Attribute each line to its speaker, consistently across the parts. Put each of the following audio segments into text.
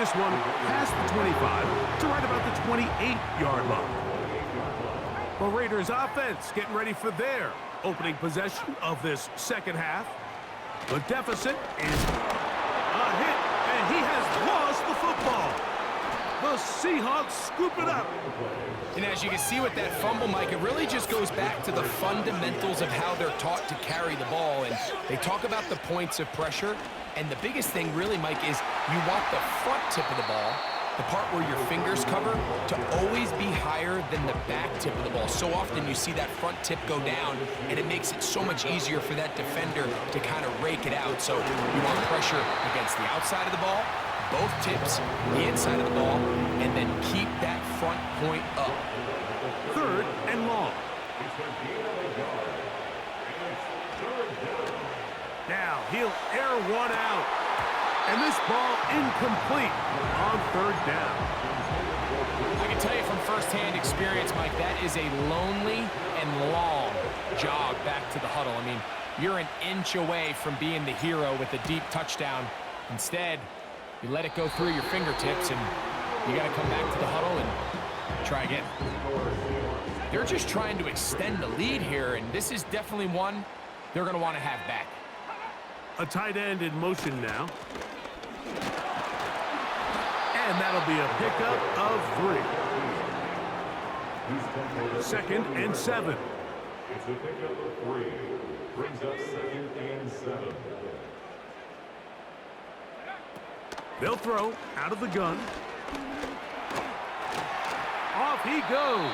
Speaker 1: this one past the 25 to right about the 28-yard line. The Raiders offense getting ready for their opening possession of this second half. The deficit is a hit, and he has lost the football. The Seahawks scoop it up.
Speaker 2: And as you can see with that fumble, Mike, it really just goes back to the fundamentals of how they're taught to carry the ball. And they talk about the points of pressure. And the biggest thing really, Mike, is you want the front tip of the ball, the part where your fingers cover, to always be higher than the back tip of the ball. So often you see that front tip go down, and it makes it so much easier for that defender to kind of rake it out. So you want pressure against the outside of the ball, both tips, the inside of the ball, and then keep that front point up.
Speaker 1: Third and long. Now he'll air one out. And this ball incomplete on third down.
Speaker 2: I can tell you from firsthand experience, Mike, that is a lonely and long jog back to the huddle. I mean, you're an inch away from being the hero with a deep touchdown. Instead, you let it go through your fingertips, and you got to come back to the huddle and try again. They're just trying to extend the lead here, and this is definitely one they're going to want to have back.
Speaker 1: A tight end in motion now. And that'll be a pickup of 3. Second and 7.
Speaker 3: It's a pickup of 3. Brings up second and 7.
Speaker 1: They'll throw out of the gun. Off he goes.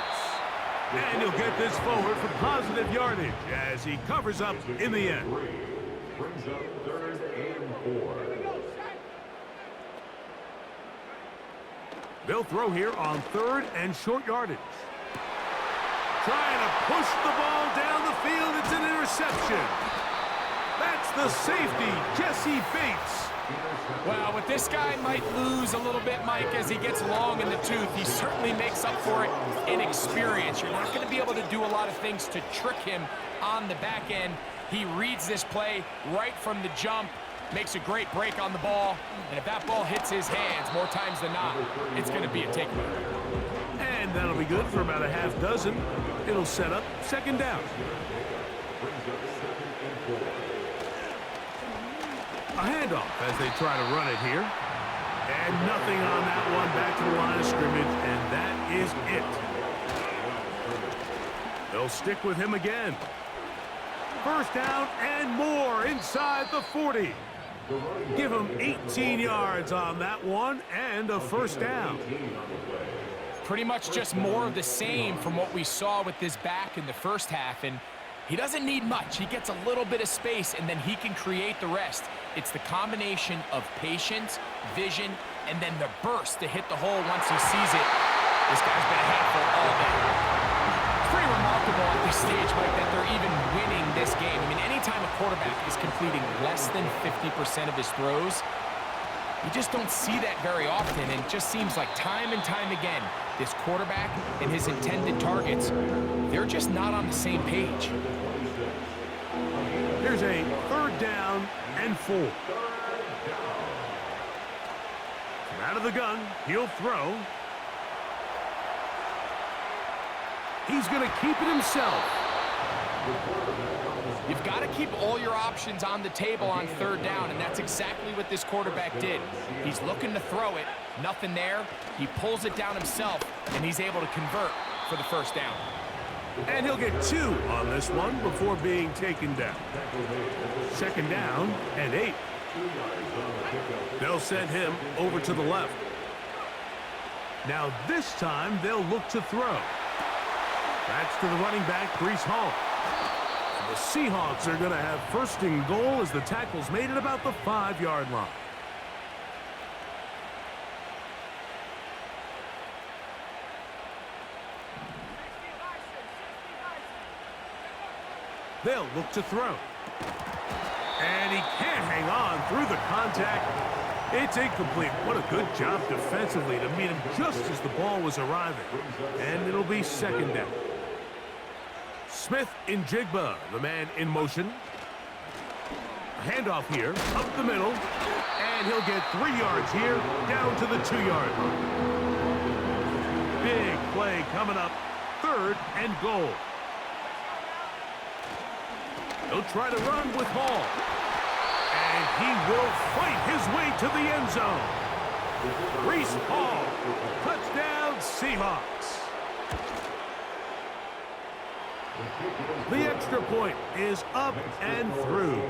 Speaker 1: And he'll get this forward for positive yardage as he covers up in the end.
Speaker 3: Brings up third and 4.
Speaker 1: They'll throw here on third and short yardage. Trying to push the ball down the field. It's an interception. That's the safety, Jesse Bates.
Speaker 2: Well, with this guy might lose a little bit, Mike, as he gets long in the tooth. He certainly makes up for it in experience. You're not going to be able to do a lot of things to trick him on the back end. He reads this play right from the jump, makes a great break on the ball, and if that ball hits his hands more times than not, it's going to be a takeaway.
Speaker 1: And that'll be good for about a half dozen. It'll set up second down. A handoff as they try to run it here. And nothing on that one, back to the line of scrimmage, and that is it. They'll stick with him again. First down and more inside the 40. Give him 18 yards on that one and a first down.
Speaker 2: Pretty much just more of the same from what we saw with this back in the first half, and he doesn't need much. He gets a little bit of space, and then he can create the rest. It's the combination of patience, vision, and then the burst to hit the hole once he sees it. This guy's been a handful all day. It's pretty remarkable at this stage, Mike, that they're even winning this game. I mean, anytime a quarterback is completing less than 50% of his throws, you just don't see that very often, and it just seems like time and time again, this quarterback and his intended targets, they're just not on the same page.
Speaker 1: Here's a third down and 4. From out of the gun, he'll throw. He's going to keep it himself.
Speaker 2: You've got to keep all your options on the table on third down, and that's exactly what this quarterback did. He's looking to throw it, nothing there. He pulls it down himself, and he's able to convert for the first down.
Speaker 1: And he'll get 2 on this one before being taken down. Second down and 8. They'll send him over to the left. Now this time they'll look to throw. That's to the running back, Breece Hall. The Seahawks are going to have first and goal as the tackle's made at about the 5-yard line. They'll look to throw. And he can't hang on through the contact. It's incomplete. What a good job defensively to meet him just as the ball was arriving. And it'll be second down. Smith in Jigba, the man in motion. Handoff here, up the middle, and he'll get 3 yards here, down to the 2-yard line. Big play coming up, 3rd and goal. He'll try to run with Hall. And he will fight his way to the end zone. Reese Hall, touchdown Seahawks. The extra point is up and through.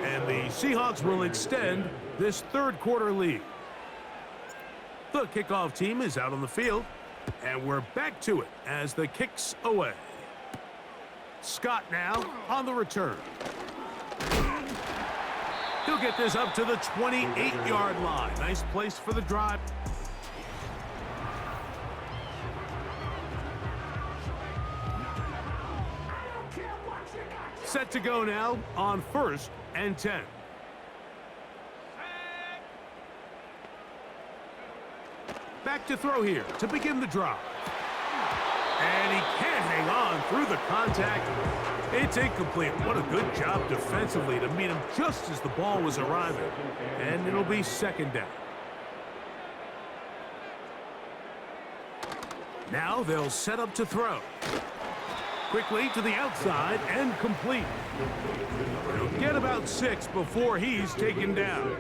Speaker 1: And the Seahawks will extend this 3rd quarter lead. The kickoff team is out on the field. And we're back to it as the kick's away. Scott now on the return. He'll get this up to the 28-yard line. Nice place for the drive. Set to go now on 1st and 10. Back to throw here to begin the drive. And he can't hang on through the contact. It's incomplete. What a good job defensively to meet him just as the ball was arriving. And it'll be 2nd down. Now they'll set up to throw. Quickly to the outside and complete. He'll get about 6 before he's taken down.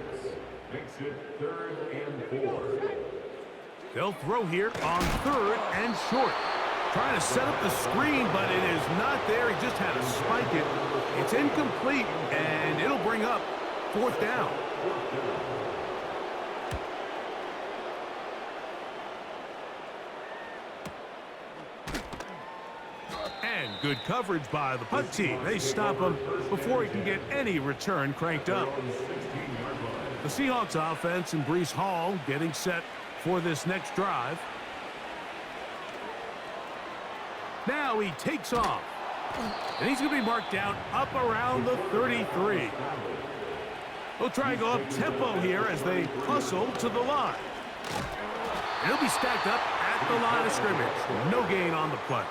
Speaker 3: Makes it 3rd and 4.
Speaker 1: They'll throw here on 3rd and short. Trying to set up the screen, but it is not there. He just had to spike it. It's incomplete, and it'll bring up 4th down. And good coverage by the punt team. They stop him before he can get any return cranked up. The Seahawks offense and Breece Hall getting set for this next drive. Now he takes off. And he's going to be marked down up around the 33. He'll try and go up tempo here as they hustle to the line. And he'll be stacked up at the line of scrimmage. No gain on the play.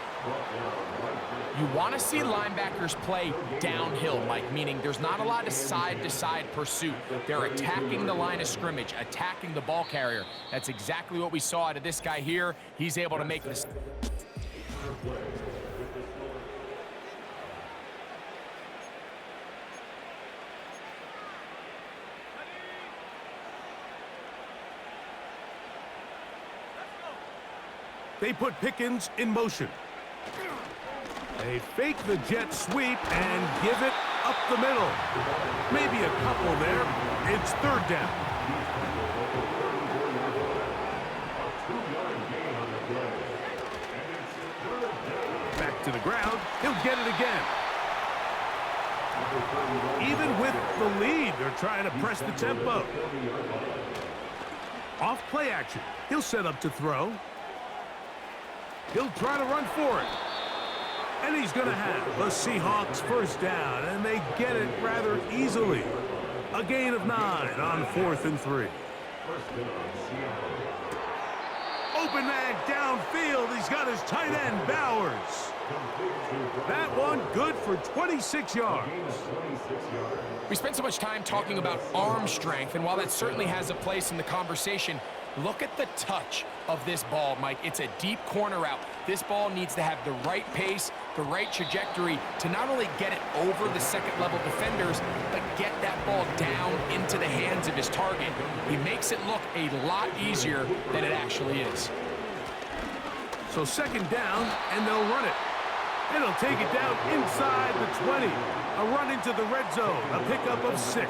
Speaker 2: You want to see linebackers play downhill, Mike, meaning there's not a lot of side-to-side pursuit. They're attacking the line of scrimmage, attacking the ball carrier. That's exactly what we saw out of this guy here. He's able to make this.
Speaker 1: They put Pickens in motion. They fake the jet sweep and give it up the middle. Maybe a couple there. It's 3rd down. Back to the ground. He'll get it again. Even with the lead, they're trying to press the tempo. Off play action. He'll set up to throw. He'll try to run for it. And he's going to have the Seahawks 1st down, and they get it rather easily. A gain of 9 on 4th and 3. Open man downfield. He's got his tight end, Bowers. That one good for 26 yards.
Speaker 2: We spent so much time talking about arm strength, and while that certainly has a place in the conversation, look at the touch of this ball, Mike. It's a deep corner route. This ball needs to have the right pace, the right trajectory to not only get it over the 2nd-level defenders, but get that ball down into the hands of his target. He makes it look a lot easier than it actually is.
Speaker 1: So 2nd down, and they'll run it. And he'll take it down inside the 20. A run into the red zone, a pickup of 6.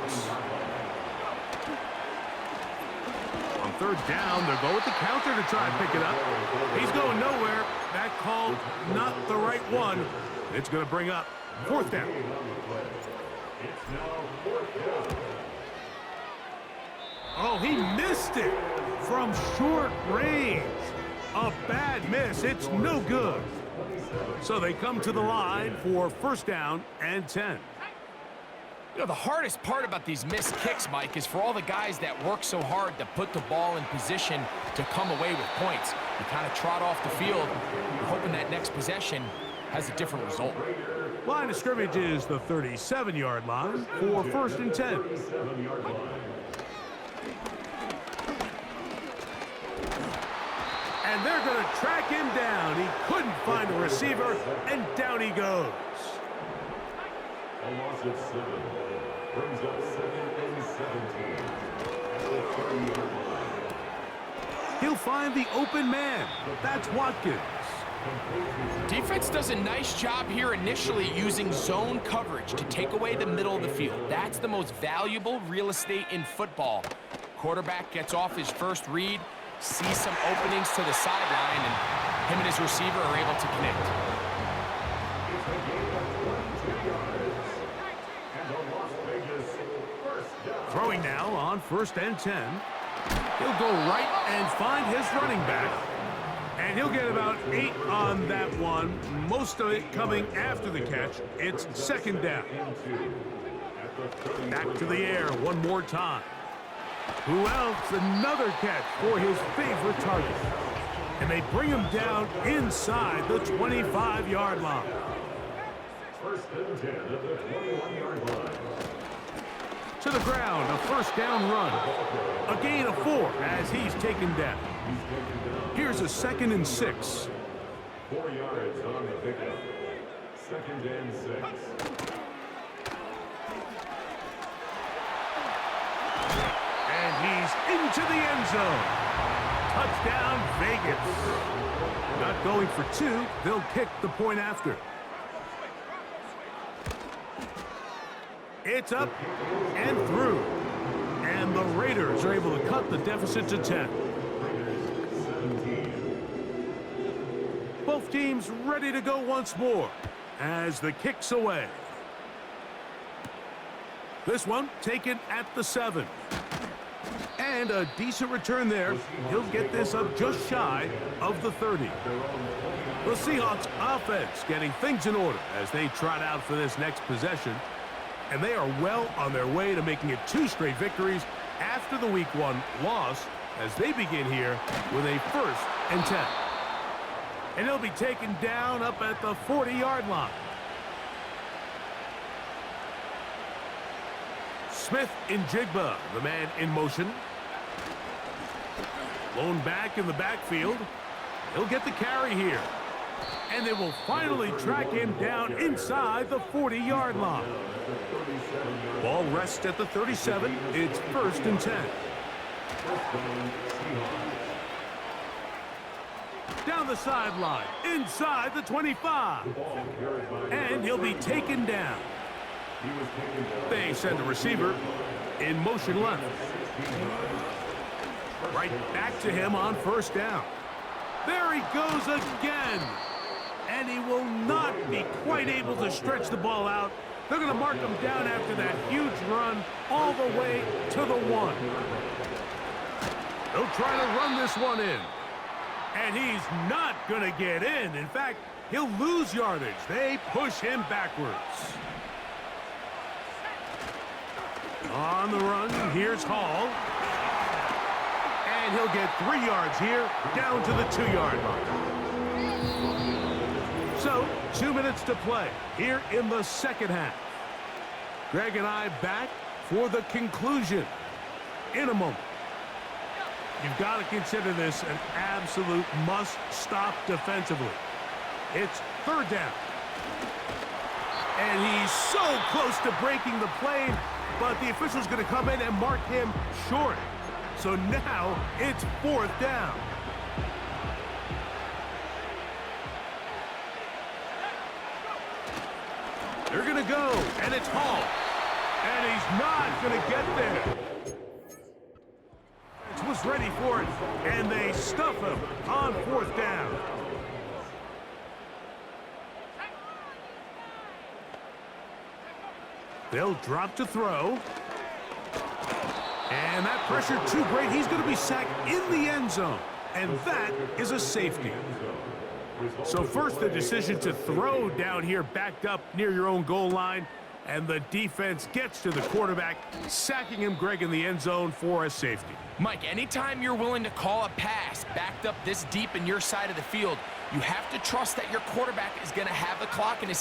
Speaker 1: On 3rd down, they'll go with the counter to try and pick it up. He's going nowhere. That call, not the right one. It's going to bring up 4th down. Oh, he missed it from short range. A bad miss. It's no good. So they come to the line for 1st down and 10.
Speaker 2: You know, the hardest part about these missed kicks, Mike, is for all the guys that work so hard to put the ball in position to come away with points. You kind of trot off the field, hoping that next possession has a different result.
Speaker 1: Line of scrimmage is the 37-yard line for 1st and 10.
Speaker 3: 37-yard line.
Speaker 1: And they're going to track him down. He couldn't find a receiver, and down he goes.
Speaker 3: A loss of 7. Brings up 2nd and 17. At the 30-yard line.
Speaker 1: He'll find the open man. That's Watkins.
Speaker 2: Defense does a nice job here initially using zone coverage to take away the middle of the field. That's the most valuable real estate in football. Quarterback gets off his first read, sees some openings to the sideline, and him and his receiver are able to connect.
Speaker 1: Throwing now on 1st and 10. He'll go right and find his running back. And he'll get about 8 on that one. Most of it coming after the catch. It's 2nd down. Back to the air one more time. Who else? Another catch for his favorite target. And they bring him down inside the 25-yard line.
Speaker 3: 1st and 10 at the 21-yard line.
Speaker 1: To the ground, a 1st down run. A gain of 4 as he's taken down. Here's a 2nd and 6.
Speaker 3: 4 yards on the pickup. 2nd and 6.
Speaker 1: And he's into the end zone. Touchdown, Vegas. Not going for 2. They'll kick the point after. It's up and through. And the Raiders are able to cut the deficit to 10. Both teams ready to go once more as the kick's away. This one taken at the 7. And a decent return there. He'll get this up just shy of the 30. The Seahawks offense getting things in order as they trot out for this next possession. And they are well on their way to making it 2 straight victories after the Week 1 loss as they begin here with a 1st and 10. And he'll be taken down up at the 40-yard line. Smith in Jigba, the man in motion. Blown back in the backfield. He'll get the carry here. And they will finally track him down inside the 40-yard line. Ball rests at the 37. It's 1st and 10. Down the sideline, inside the 25. And he'll be taken down. They send the receiver in motion left. Right back to him on 1st down. There he goes again. And he will not be quite able to stretch the ball out. They're going to mark him down after that huge run all the way to the 1. They'll try to run this one in. And he's not going to get in. In fact, he'll lose yardage. They push him backwards. On the run, here's Hall. And he'll get 3 yards here, down to the 2-yard line. So, 2 minutes to play here in the 2nd half. Greg and I back for the conclusion in a moment. You've got to consider this an absolute must-stop defensively. It's 3rd down. And he's so close to breaking the play, but the official's going to come in and mark him short. So now it's 4th down. They're going to go, and it's Hall. And he's not going to get there. Was ready for it, and they stuff him on 4th down. They'll drop to throw. And that pressure too great. He's going to be sacked in the end zone. And that is a safety. So first the decision to throw down here backed up near your own goal line. And the defense gets to the quarterback, sacking him, Greg, in the end zone for a safety.
Speaker 2: Mike, anytime you're willing to call a pass backed up this deep in your side of the field, you have to trust that your quarterback is going to have the clock in his head.